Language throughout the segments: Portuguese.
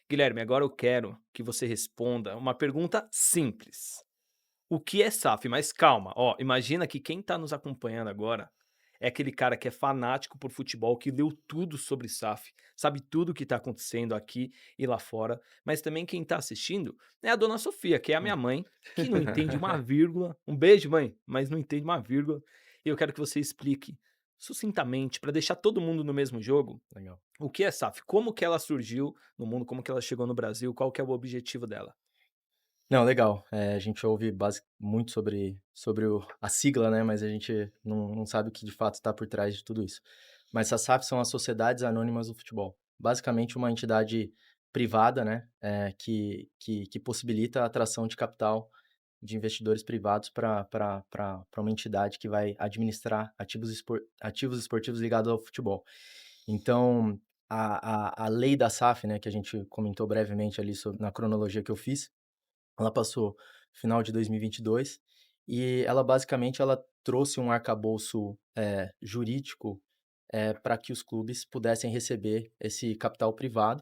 Guilherme, agora eu quero que você responda uma pergunta simples. O que é SAF? Mas calma, ó, imagina que quem tá nos acompanhando agora é aquele cara que é fanático por futebol, que leu tudo sobre SAF, sabe tudo o que tá acontecendo aqui e lá fora, mas também quem tá assistindo é a dona Sofia, que é a minha Hum. mãe, que não entende uma vírgula. Um beijo, mãe, mas não entende uma vírgula. E eu quero que você explique sucintamente, para deixar todo mundo no mesmo jogo, Legal. o que é SAF? Como que ela surgiu no mundo? Como que ela chegou no Brasil? Qual que é o objetivo dela? Não, legal. A gente ouve muito sobre a sigla, né, mas a gente não sabe o que de fato está por trás de tudo isso. Mas as SAFs são as Sociedades Anônimas do Futebol. Basicamente uma entidade privada, né, que possibilita a atração de capital de investidores privados para uma entidade que vai administrar ativos esportivos ligados ao futebol. Então, a lei da SAF, né, que a gente comentou brevemente ali na cronologia que eu fiz, ela passou final de 2022 e 22 e ela basicamente ela trouxe um arcabouço, jurídico, para que os clubes pudessem receber esse capital privado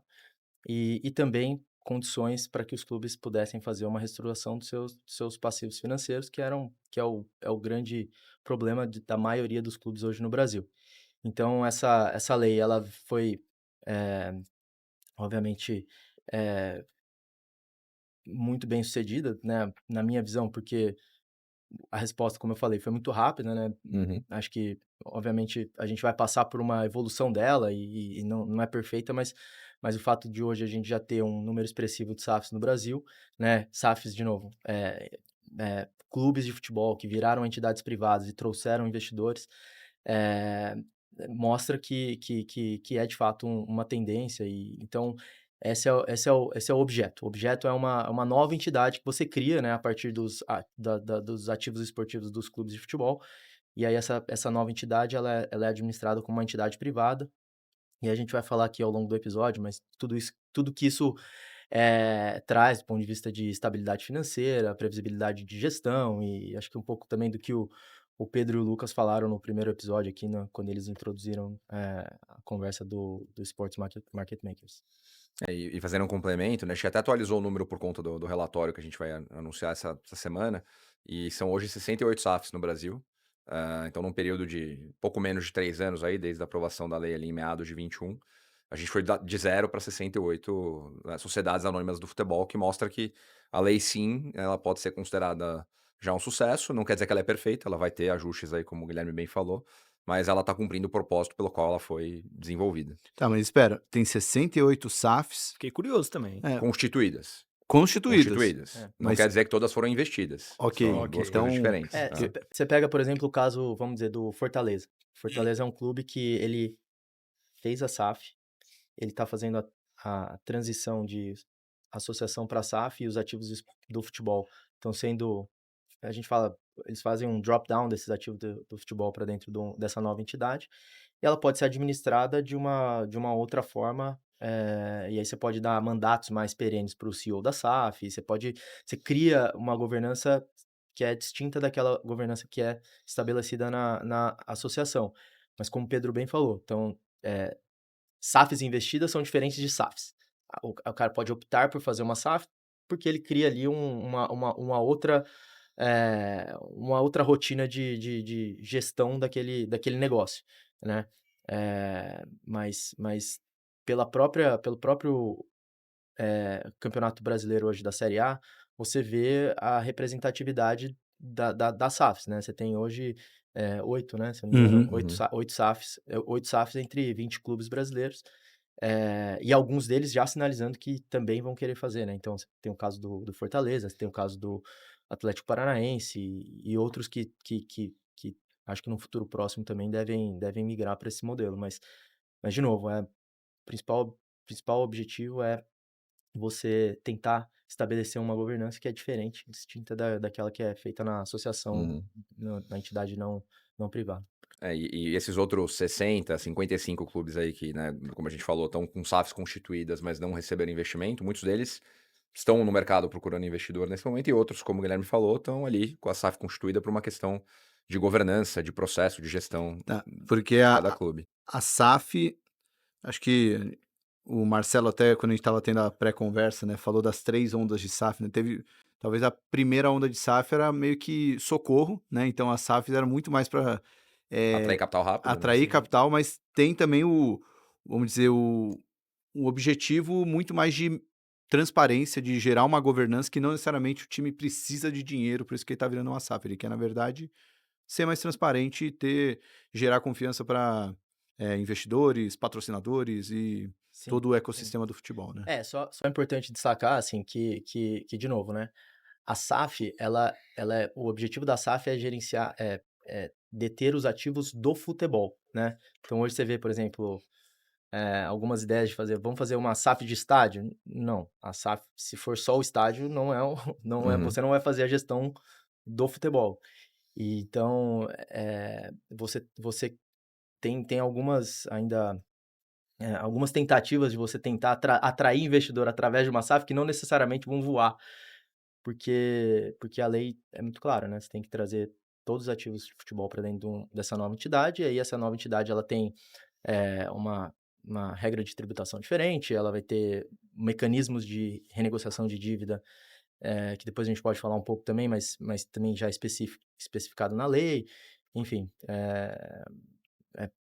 e também condições para que os clubes pudessem fazer uma reestruturação dos seus passivos financeiros, que é o grande problema da maioria dos clubes hoje no Brasil. Então essa lei ela foi, eh, obviamente, eh, muito bem sucedida, né, na minha visão, porque a resposta, como eu falei, foi muito rápida, né. Uhum. Acho que, obviamente, a gente vai passar por uma evolução dela e não é perfeita, mas o fato de hoje a gente já ter um número expressivo de SAFs no Brasil, né, SAFs, de novo, clubes de futebol que viraram entidades privadas e trouxeram investidores, eh, mostra que é de fato uma tendência e então esse é o objeto. O objeto é uma nova entidade que você cria, né, a partir dos ativos esportivos dos clubes de futebol, e aí essa nova entidade ela é administrada como uma entidade privada, e a gente vai falar aqui ao longo do episódio, mas tudo que isso, traz do ponto de vista de estabilidade financeira, previsibilidade de gestão e acho que um pouco também do que o Pedro e o Lucas falaram no primeiro episódio aqui quando eles introduziram, a conversa do Sports Market Makers. E fazendo um complemento, né, a gente até atualizou o número por conta do relatório que a gente vai anunciar essa semana, e são hoje 68 SAFs no Brasil. Então num período de pouco menos de 3 anos aí, desde a aprovação da lei ali em meados de 21, a gente foi de 0 para 68, né, sociedades anônimas do futebol, que mostra que a lei sim, ela pode ser considerada já um sucesso, não quer dizer que ela é perfeita, ela vai ter ajustes aí, como o Guilherme bem falou, mas ela está cumprindo o propósito pelo qual ela foi desenvolvida. Tá, mas espera, tem 68 SAFs, Fiquei curioso também. é, Constituídas. constituídas, Constituídas. Não quer mas dizer que todas foram investidas. ok, São Ok. 2 coisas então diferentes. Você Aham. você pega, por exemplo, o caso, vamos dizer, do Fortaleza. Fortaleza é um clube que ele fez a SAF, ele está fazendo a transição de associação para SAF e os ativos do futebol estão sendo, a gente fala, eles fazem um drop down desses ativos do futebol para dentro dessa nova entidade, e ela pode ser administrada de uma outra forma, e aí você pode dar mandatos mais perenes para o CEO da SAF, você cria uma governança que é distinta daquela governança que é estabelecida na associação. Mas como o Pedro bem falou, então, SAFs investidas são diferentes de SAFs. O cara pode optar por fazer uma SAF, porque ele cria ali uma outra rotina de gestão daquele negócio, né. Mas pelo próprio, Campeonato Brasileiro hoje da Série A, você vê a representatividade das SAFs, né. Você tem hoje, 8, né, se eu não me engano, uhum. 8 Uhum. sa 8 SAFs entre 20 clubes brasileiros, e alguns deles já sinalizando que também vão querer fazer, né. Então você tem o caso do Fortaleza, você tem o caso do Atlético Paranaense e outros que acho que no futuro próximo também devem migrar para esse modelo. Mas de novo, principal objetivo é você tentar estabelecer uma governança que é diferente, distinta daquela que é feita na associação, Uhum. na entidade não privada. E esses outros 60, 55 clubes aí que, né, como a gente falou, estão com SAFs constituídas, mas não receberam investimento, muitos deles estão no mercado procurando investidor nesse momento, e outros, como o Guilherme falou, estão ali com a SAF constituída por uma questão de governança, de processo, de gestão Tá, porque de a cada a clube. a SAF, acho que o Marcelo até, quando a gente estava tendo a pré-conversa, né, falou das 3 ondas de SAF, né, talvez a primeira onda de SAF era meio que socorro, né, então as SAFs eram muito mais para Atrair capital rápido, né? atrair capital, mas tem também vamos dizer, um objetivo muito mais de transparência, de gerar uma governança que não necessariamente o time precisa de dinheiro, por isso que ele está virando uma SAF, ele quer, na verdade, ser mais transparente e gerar confiança para investidores, patrocinadores e Sim, todo o sim. ecossistema do futebol, né? Só é importante destacar, assim, que de novo, né? A SAF, o objetivo da SAF é gerenciar, deter os ativos do futebol, né? Então hoje você vê, por exemplo, algumas ideias de vamos fazer uma SAF de estádio? Não, a SAF, se for só o estádio, Uhum. você não vai fazer a gestão do futebol. E então, você tem algumas ainda, algumas tentativas de você tentar atrair investidor através de uma SAF que não necessariamente vão voar, porque a lei é muito clara, né? Você tem que trazer todos os ativos de futebol para dentro dessa nova entidade, e aí essa nova entidade ela tem uma regra de tributação diferente, ela vai ter mecanismos de renegociação de dívida, que depois a gente pode falar um pouco também, mas também já especificado na lei, enfim.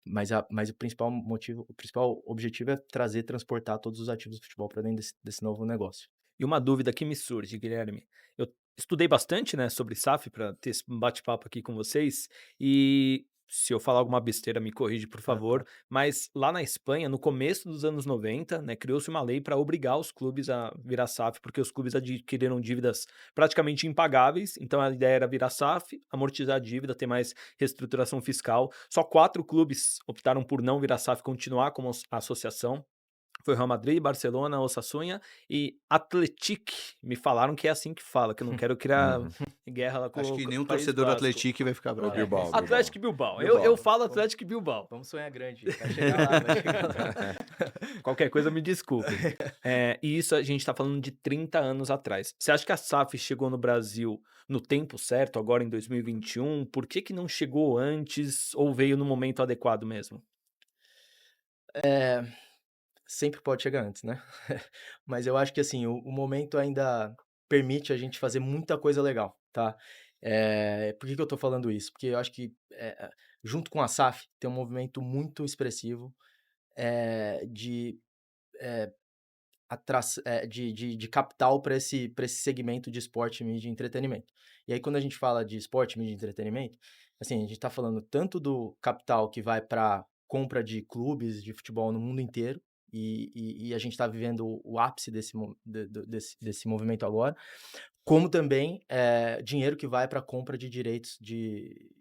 Mas o principal motivo, o principal objetivo é transportar todos os ativos do futebol para dentro desse novo negócio. E uma dúvida que me surge, Guilherme. Eu estudei bastante, né, sobre SAF para ter esse bate-papo aqui com vocês. E se eu falar alguma besteira, me corrige, por Ah, favor. tá. Mas lá na Espanha, no começo dos anos 90, né, criou-se uma lei para obrigar os clubes a virar SAF, porque os clubes adquiriram dívidas praticamente impagáveis. Então a ideia era virar SAF, amortizar a dívida, ter mais reestruturação fiscal. Só 4 clubes optaram por não virar SAF, continuar como associação. Foi Real Madrid, Barcelona, Osasuna e Atlético. Me falaram que é assim que fala, que eu não quero criar Uhum. guerra lá com Acho o que nenhum País torcedor do Basco. Atlético vai ficar O bravo. Bilbao. Atlético e Bilbao. Bilbao. Eu falo Vamos- Atlético e Bilbao. Vamos sonhar grande, vai chegar lá, vai chegar lá. Qualquer coisa me desculpem. E isso a gente tá falando de 30 anos atrás. Você acha que a SAF chegou no Brasil no tempo certo, agora em 2021? Por que que não chegou antes ou veio no momento adequado mesmo? Sempre pode chegar antes, né? Mas eu acho que assim, o momento ainda permite a gente fazer muita coisa legal, tá? Por que que eu tô falando isso? Porque eu acho que junto com a SAF tem um movimento muito expressivo de, eh, de capital para esse segmento de esporte, mídia e entretenimento. E aí, quando a gente fala de esporte, mídia e entretenimento, assim, a gente está falando tanto do capital que vai para compra de clubes de futebol no mundo inteiro, e a gente está vivendo o ápice desse movimento agora, como também dinheiro que vai para compra de direitos de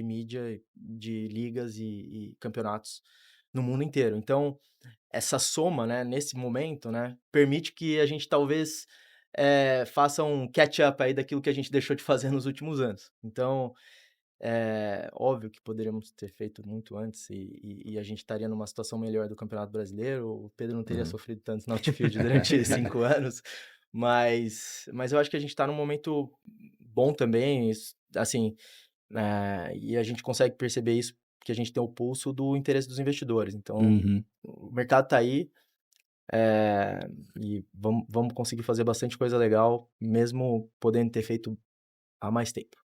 mídia, de ligas e campeonatos no mundo inteiro. Então, essa soma, né, nesse momento, né, permite que a gente talvez faça um catch-up aí daquilo que a gente deixou de fazer nos últimos anos. Então, óbvio que poderíamos ter feito muito antes e a gente estaria numa situação melhor do Campeonato Brasileiro, o Pedro não teria Uhum. sofrido tanto na Outfield durante 5 anos, mas eu acho que a gente está num momento bom também, assim, e a gente consegue perceber isso porque a gente tem o pulso do interesse dos investidores. Então, Uhum. o mercado está aí, e vamos conseguir fazer bastante coisa legal, mesmo podendo ter feito há mais tempo.